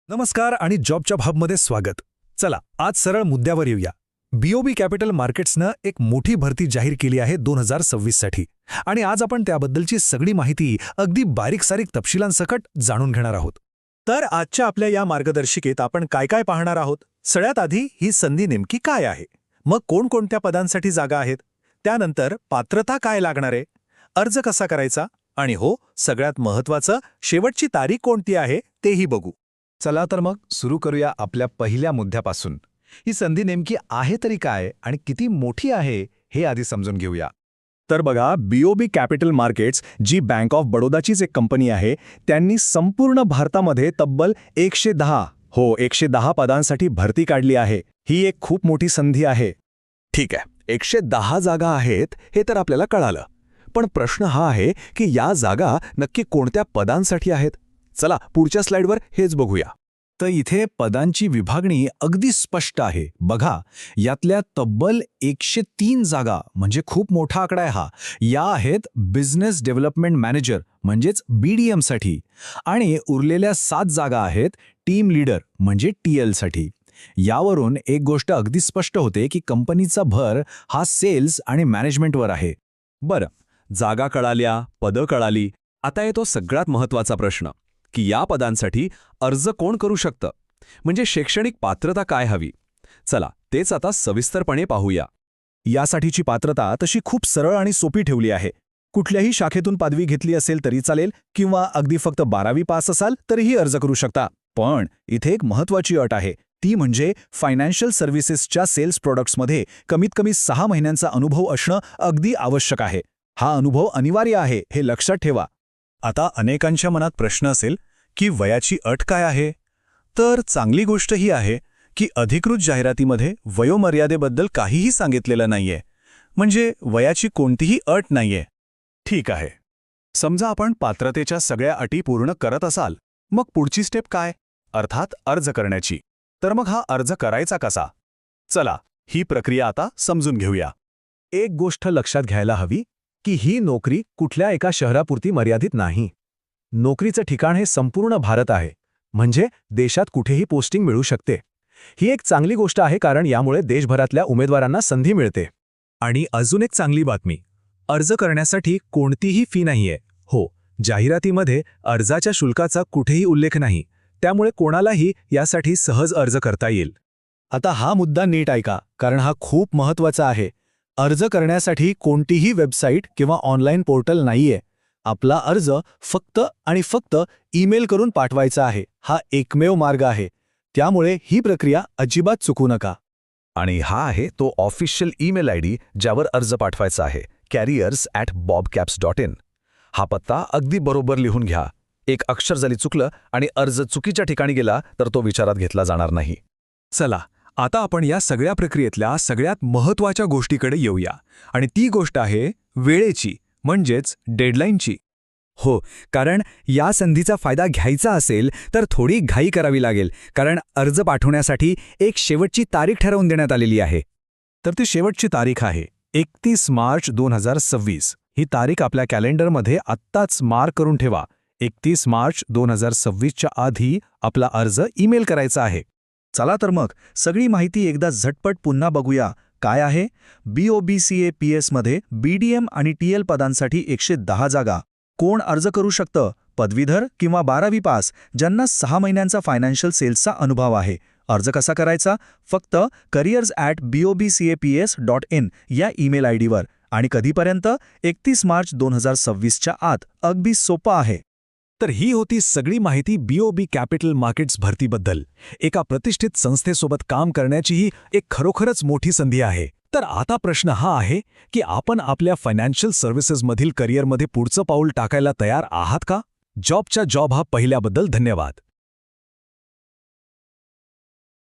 नमस्कार आणि जॉबच्या हबमध्ये स्वागत. चला आज सरळ मुद्द्यावर येऊया. बीओबी कॅपिटल मार्केट्सनं एक मोठी भरती जाहीर केली आहे 2026 साठी आणि आज आपण त्याबद्दलची सगळी माहिती अगदी बारीक-सारीक तपशिलांसकट जाणून घेणार आहोत. तर आजच्या आपल्या या मार्गदर्शिकेत आपण काय काय पाहणार आहोत. सगळ्यात आधी ही संधी नेमकी काय आहे, मग कोणकोणत्या पदांसाठी जागा आहेत, त्यानंतर पात्रता काय लागणार आहे, अर्ज कसा करायचा आणि हो सगळ्यात महत्त्वाचं शेवटची तारीख कोणती आहे तेही बघू. चला तर मग सुरू करूया आपल्या पहिल्या मुद्द्यापासून. ही संधी नेमकी आहे तरी काय आणि किती मोठी आहे हे आधी समजून घेऊया. तर बघा, बीओबी कॅपिटल मार्केट्स जी बँक ऑफ बडोदाचीच एक कंपनी आहे, त्यांनी संपूर्ण भारतामध्ये तब्बल 110 पदांसाठी भरती काढली आहे. ही एक खूप मोठी संधी आहे. ठीक आहे, 110 जागा आहेत हे तर आपल्याला कळालं, पण प्रश्न हा आहे की या जागा नक्की कोणत्या पदांसाठी आहेत. चला पुढच्या स्लाइडवर हेच बघूया. तर इथे पदांची विभागणी अगदी स्पष्ट आहे. बघा, यातल्या तब्बल 103 जागा म्हणजे खूप मोठा आकडा आहे हा, या आहेत बिझनेस डेव्हलपमेंट मॅनेजर म्हणजेच BDM साठी आणि उरलेल्या 7 जागा आहेत टीम लीडर म्हणजे TL साठी. यावरून एक गोष्ट अगदी स्पष्ट होते की कंपनीचा भर हा सेल्स आणि मॅनेजमेंटवर आहे. बरं, जागा कळाल्या, पदं कळाली. आता येतो सगळ्यात महत्त्वाचा प्रश्न की या पदांसाठी अर्ज कोण करू शकतं, म्हणजे शैक्षणिक पात्रता काय हवी. चला तेच आता सविस्तरपणे पाहूया. यासाठीची पात्रता तशी खूप सरळ आणि सोपी ठेवली आहे. कुठल्याही शाखेतून पदवी घेतली असेल तरी चालेल किंवा अगदी फक्त 12वी पास असाल तरीही अर्ज करू शकता. पण इथे एक महत्त्वाची अट आहे, ती म्हणजे फायनान्शियल सर्व्हिसेसच्या सेल्स प्रोडक्ट्समध्ये कमीत कमी 6 महिन्यांचा अनुभव असणं अगदी आवश्यक आहे. हा अनुभव अनिवार्य आहे, हे लक्षात ठेवा. आता अनेकांच्या मनात प्रश्न असेल की वयाची अट काय आहे. तर चांगली गोष्ट ही आहे की अधिकृत जाहिरातीमध्ये वयोमर्यादेबद्दल काहीही सांगितलेलं नाहीये, म्हणजे वयाची कोणतीही अट नाहीये. ठीक आहे, समजा आपण पात्रतेच्या सगळ्या अटी पूर्ण करत असाल, मग पुढची स्टेप काय, अर्थात अर्ज करण्याची. तर मग हा अर्ज करायचा कसा, चला ही प्रक्रिया आता समजून घेऊया. एक गोष्ट लक्षात घ्यायला हवी की ही नोकरी कुठल्या एका शहरापुरती मर्यादित नाही. नोकरीचं ठिकाण हे संपूर्ण भारत आहे, म्हणजे देशात कुठेही पोस्टिंग मिळू शकते. ही एक चांगली गोष्ट आहे, कारण यामुळे देशभरातल्या उमेदवारांना संधी मिळते. आणि अजून एक चांगली बातमी, अर्ज करण्यासाठी कोणतीही फी नाहीये. हो, जाहिरातीमध्ये अर्जाच्या शुल्काचा कुठेही उल्लेख नाही, त्यामुळे कोणालाही यासाठी सहज अर्ज करता येईल. आता हा मुद्दा नीट ऐका, कारण हा खूप महत्त्वाचा आहे. अर्ज करण्यासाठी कोणतीही वेबसाईट किंवा ऑनलाईन पोर्टल नाहीये. आपला अर्ज फक्त आणि फक्त ईमेल करून पाठवायचा आहे. हा एकमेव मार्ग आहे, त्यामुळे ही प्रक्रिया अजिबात चुकू नका. आणि हा आहे तो ऑफिशियल ईमेल ID ज्यावर अर्ज पाठवायचा आहे, careers@bobcaps.in. हा पत्ता अगदी बरोबर लिहून घ्या. एक अक्षर जरी चुकलं आणि अर्ज चुकीच्या ठिकाणी गेला तर तो विचारात घेतला जाणार नाही. चला आता आपण या सगळ्या प्रक्रियेतल्या सगळ्यात महत्त्वाच्या गोष्टीकडे येऊया, आणि ती गोष्ट आहे वेळेची, म्हणजेच डेडलाईनची. हो, कारण या संधीचा फायदा घ्यायचा असेल तर थोडी घाई करावी लागेल, कारण अर्ज पाठवण्यासाठी एक शेवटची तारीख ठरवून देण्यात आलेली आहे. तर ती शेवटची तारीख आहे 31 मार्च 2026. ही तारीख आपल्या कॅलेंडरमध्ये आत्ताच मार्क करून ठेवा. 31 मार्च 2026च्या आधी आपला अर्ज ईमेल करायचा आहे. चला तर मग सगळी माहिती एकदा झटपट पुन्हा बघूया. काय आहे, BOBCAPS मध्ये BDM आणि TL पदांसाठी 110 जागा. कोण अर्ज करू शकतं, पदवीधर किंवा 12वी पास ज्यांना 6 महिन्यांचा फायनान्शियल सेल्सचा अनुभव आहे. अर्ज कसा करायचा, फक्त careers@bobcaps.in या ईमेल ID वर, आणि कधीपर्यंत, 31 मार्च 2026च्या आत. अगदी सोपं आहे. तर ही होती सगळी माहिती बीओबी कॅपिटल मार्केट्स भरतीबद्दल. एका प्रतिष्ठित संस्थेसोबत काम करण्याची ही एक खरोखरच मोठी संधी आहे. तर आता प्रश्न हा आहे की आपण आपल्या फायनान्शियल सर्व्हिसेसमधील करिअरमध्ये पुढचं पाऊल टाकायला तयार आहात का? जॉबच्या जॉब हा पहिल्याबद्दल धन्यवाद.